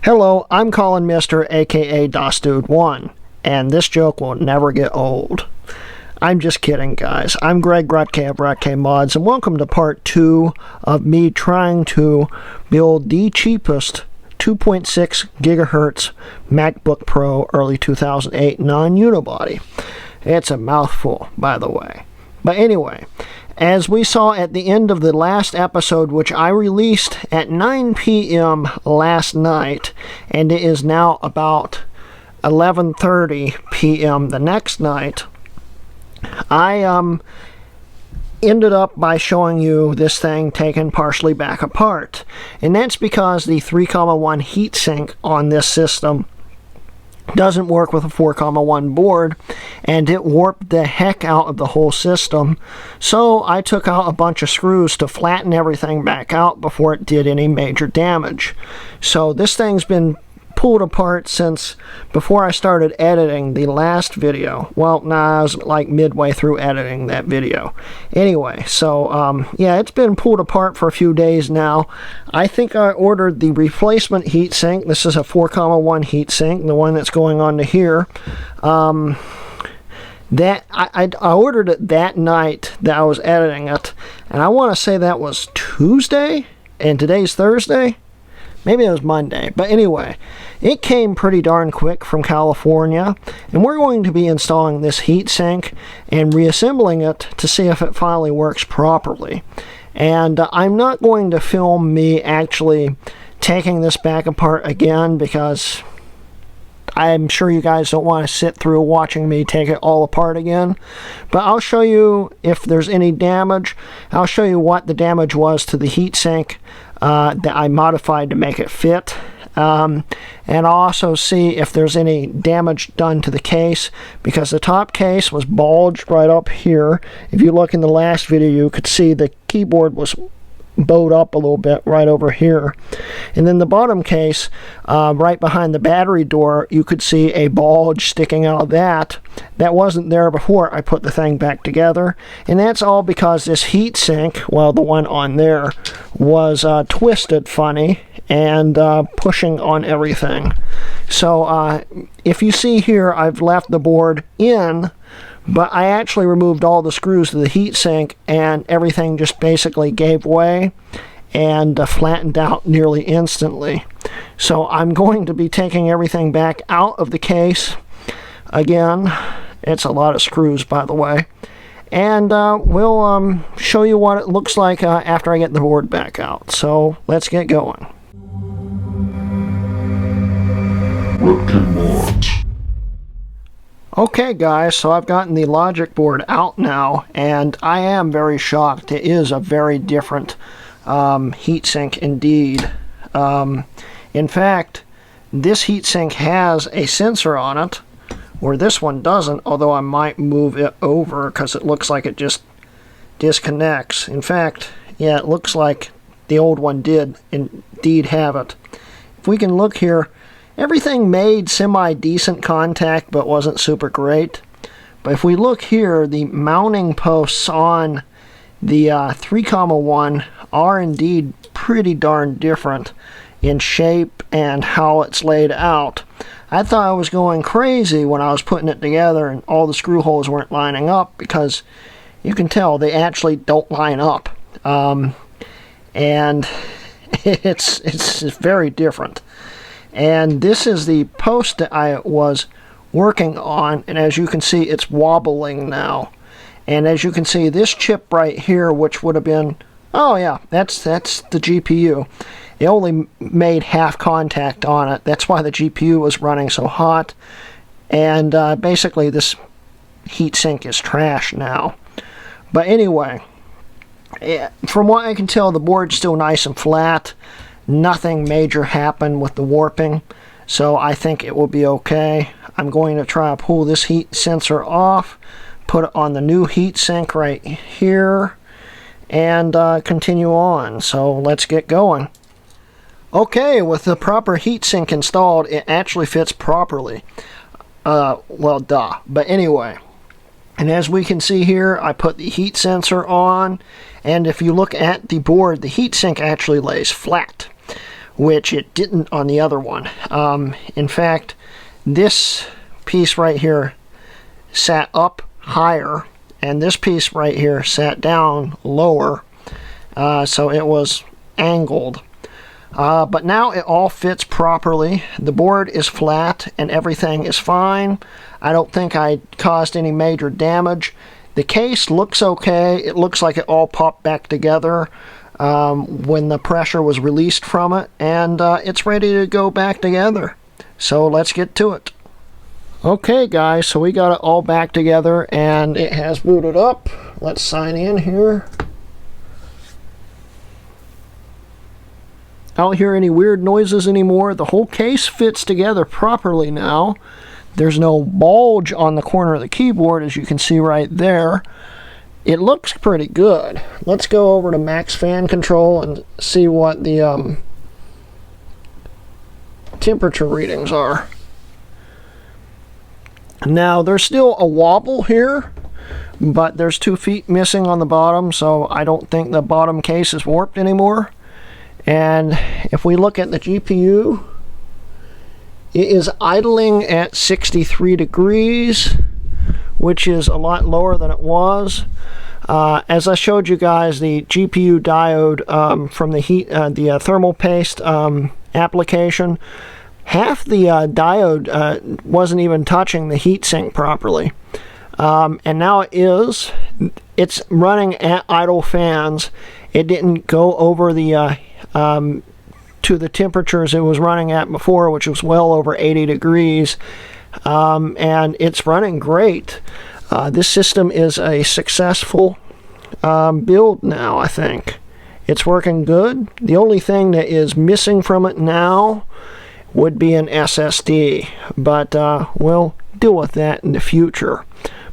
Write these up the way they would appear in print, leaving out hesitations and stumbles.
Hello, I'm Colin Mister, aka DOSDude1, and this joke will never get old. I'm just kidding, guys. I'm Greg Grutke of Grutke Mods, and welcome to part 2 of me trying to build the cheapest 2.6 gigahertz MacBook Pro early 2008 non-unibody. It's a mouthful, by the way. But anyway, as we saw at the end of the last episode, which I released at 9 p.m. last night, and it is now about 11:30 p.m. the next night, I ended up by showing you this thing taken partially back apart. And that's because the 3,1 heatsink on this system doesn't work with a 4,1 board, and it warped the heck out of the whole system. So I took out a bunch of screws to flatten everything back out before it did any major damage. So this thing's been pulled apart since before I started editing the last video. Well, I was like midway through editing that video. Anyway, so yeah, it's been pulled apart for a few days now. I think I ordered the replacement heatsink. This is a 4,1 heatsink, the one that's going on to here. That I ordered it that night that I was editing it, and I want to say that was Tuesday, and today's Thursday. Maybe it was Monday, but anyway, it came pretty darn quick from California, and we're going to be installing this heatsink and reassembling it to see if it finally works properly. And I'm not going to film me actually taking this back apart again, because I'm sure you guys don't want to sit through watching me take it all apart again. But I'll show you if there's any damage. I'll show you what the damage was to the heatsink that I modified to make it fit. And I'll also see if there's any damage done to the case, because the top case was bulged right up here. If you look in the last video, you could see the keyboard was bowed up a little bit right over here. And then the bottom case, right behind the battery door, you could see a bulge sticking out of that. That wasn't there before I put the thing back together. And that's all because this heatsink, well, the one on there, was twisted funny and pushing on everything. So if you see here, I've left the board in, but I actually removed all the screws to the heatsink, and everything just basically gave way and flattened out nearly instantly. So I'm going to be taking everything back out of the case again. It's a lot of screws, by the way. And we'll show you what it looks like after I get the board back out. So let's get going. Okay guys, so I've gotten the logic board out now, and I am very shocked. It is a very different heatsink indeed. In fact, this heatsink has a sensor on it, where this one doesn't, although I might move it over because it looks like it just disconnects. In fact, yeah, it looks like the old one did indeed have it. If we can look here, everything made semi-decent contact, but wasn't super great. But if we look here, the mounting posts on the 3,1 are indeed pretty darn different in shape and how it's laid out. I thought I was going crazy when I was putting it together and all the screw holes weren't lining up, because you can tell they actually don't line up. And it's very different. And this is the post that I was working on, and as you can see, it's wobbling now. And as you can see, this chip right here, which would have been, oh yeah, that's the GPU. It only made half contact on it. That's why the GPU was running so hot. And basically this heatsink is trash now. But anyway, from what I can tell, the board's still nice and flat. Nothing major happened with the warping, so I think it will be okay. I'm going to try to pull this heat sensor off, put it on the new heatsink right here, and continue on. So let's get going. Okay, with the proper heatsink installed, it actually fits properly. Well, duh. But anyway, and as we can see here, I put the heat sensor on, and if you look at the board, the heatsink actually lays flat. which it didn't on the other one. In fact, this piece right here sat up higher, and this piece right here sat down lower, so it was angled. But now it all fits properly. The board is flat and everything is fine. I don't think I caused any major damage. The case looks okay. It looks like it all popped back together when the pressure was released from it, and it's ready to go back together. So let's get to it. Okay guys, so we got it all back together and it has booted up. Let's sign in here. I don't hear any weird noises anymore. The whole case fits together properly now. There's no bulge on the corner of the keyboard, as you can see right there. It looks pretty good. Let's go over to max fan control and see what the temperature readings are. Now, there's still a wobble here, but there's 2 feet missing on the bottom, so I don't think the bottom case is warped anymore. And if we look at the GPU, it is idling at 63 degrees, which is a lot lower than it was. As I showed you guys, the GPU diode from the thermal paste application, half the diode wasn't even touching the heatsink properly. And now it is. It's running at idle fans. It didn't go over the to the temperatures it was running at before, which was well over 80 degrees. And it's running great. This system is a successful build now, I think. It's working good. The only thing that is missing from it now would be an SSD, but we'll deal with that in the future.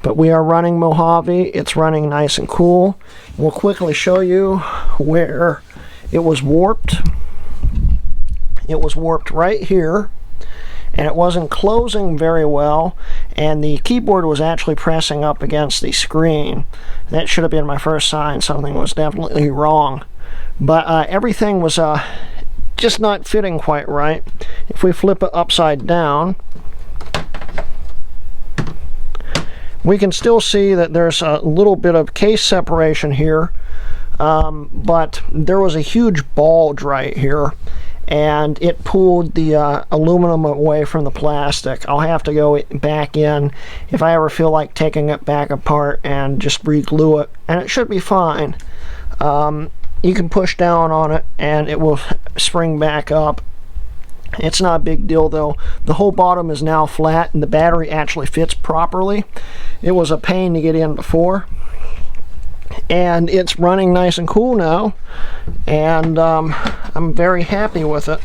But we are running Mojave. It's running nice and cool. We'll quickly show you where it was warped. It was warped right here, and it wasn't closing very well, and the keyboard was actually pressing up against the screen. That should have been my first sign something was definitely wrong. But everything was just not fitting quite right. If we flip it upside down, we can still see that there's a little bit of case separation here, but there was a huge bulge right here, and it pulled the aluminum away from the plastic. I'll have to go back in if I ever feel like taking it back apart and just re-glue it, and it should be fine. You can push down on it and it will spring back up. It's not a big deal though. The whole bottom is now flat and the battery actually fits properly. It was a pain to get in before. And it's running nice and cool now, and I'm very happy with it.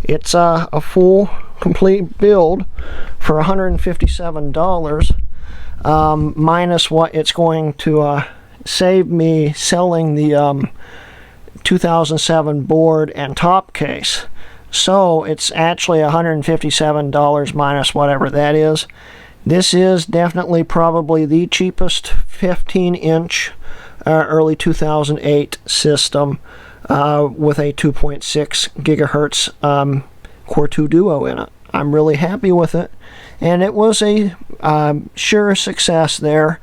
It's a full complete build for $157, minus what it's going to save me selling the 2007 board and top case. So it's actually $157 minus whatever that is. This is definitely probably the cheapest 15-inch early 2008 system with a 2.6 gigahertz Core 2 Duo in it. I'm really happy with it, and it was a sure success there.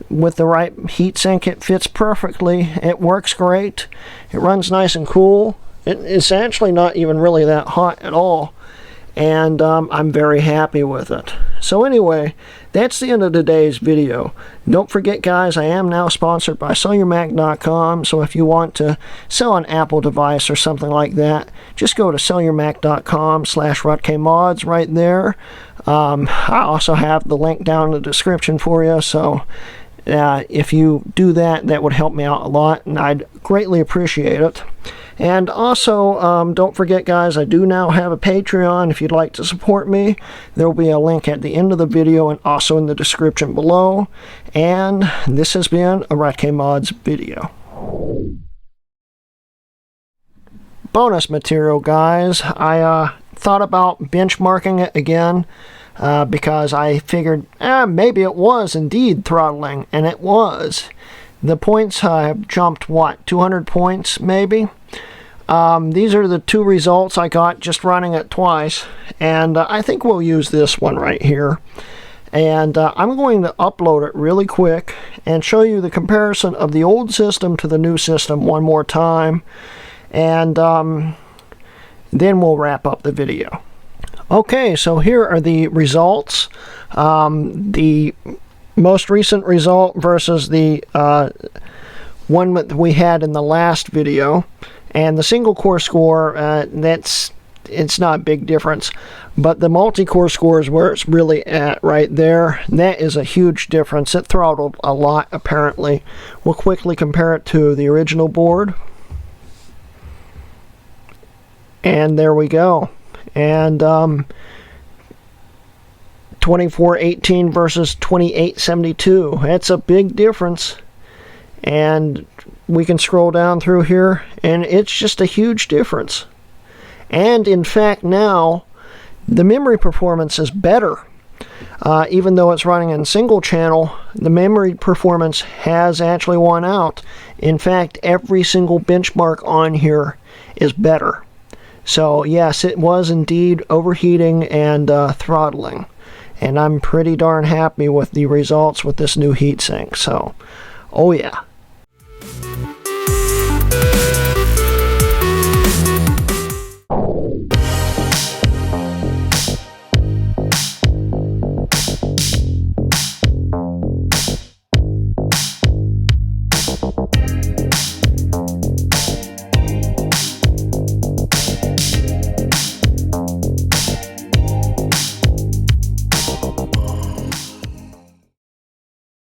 With the right heatsink, it fits perfectly. It works great. It runs nice and cool. It's actually not even really that hot at all, and I'm very happy with it. So anyway, that's the end of today's video. Don't forget guys, I am now sponsored by SellYourMac.com, so if you want to sell an Apple device or something like that, just go to SellYourMac.com/RutKMods right there. I also have the link down in the description for you, so if you do that, that would help me out a lot, and I'd greatly appreciate it. And also, don't forget guys, I do now have a Patreon. If you'd like to support me, there will be a link at the end of the video and also in the description below. And this has been a RutKMods video. Bonus material guys, I thought about benchmarking it again because I figured maybe it was indeed throttling, and it was. The points have jumped, what, 200 points maybe? These are the two results I got just running it twice, and I think we'll use this one right here. And I'm going to upload it really quick and show you the comparison of the old system to the new system one more time, and then we'll wrap up the video. Okay, so here are the results. The most recent result versus the one that we had in the last video. And the single core score, it's not a big difference, but the multi-core score is where it's really at right there. That is a huge difference. It throttled a lot, apparently. We'll quickly compare it to the original board. And there we go. And 2418 versus 2872. That's a big difference. And we can scroll down through here, and it's just a huge difference. And in fact, now the memory performance is better. Even though it's running in single channel, the memory performance has actually won out. In fact, every single benchmark on here is better. So yes, it was indeed overheating and throttling. And I'm pretty darn happy with the results with this new heatsink. So, oh yeah.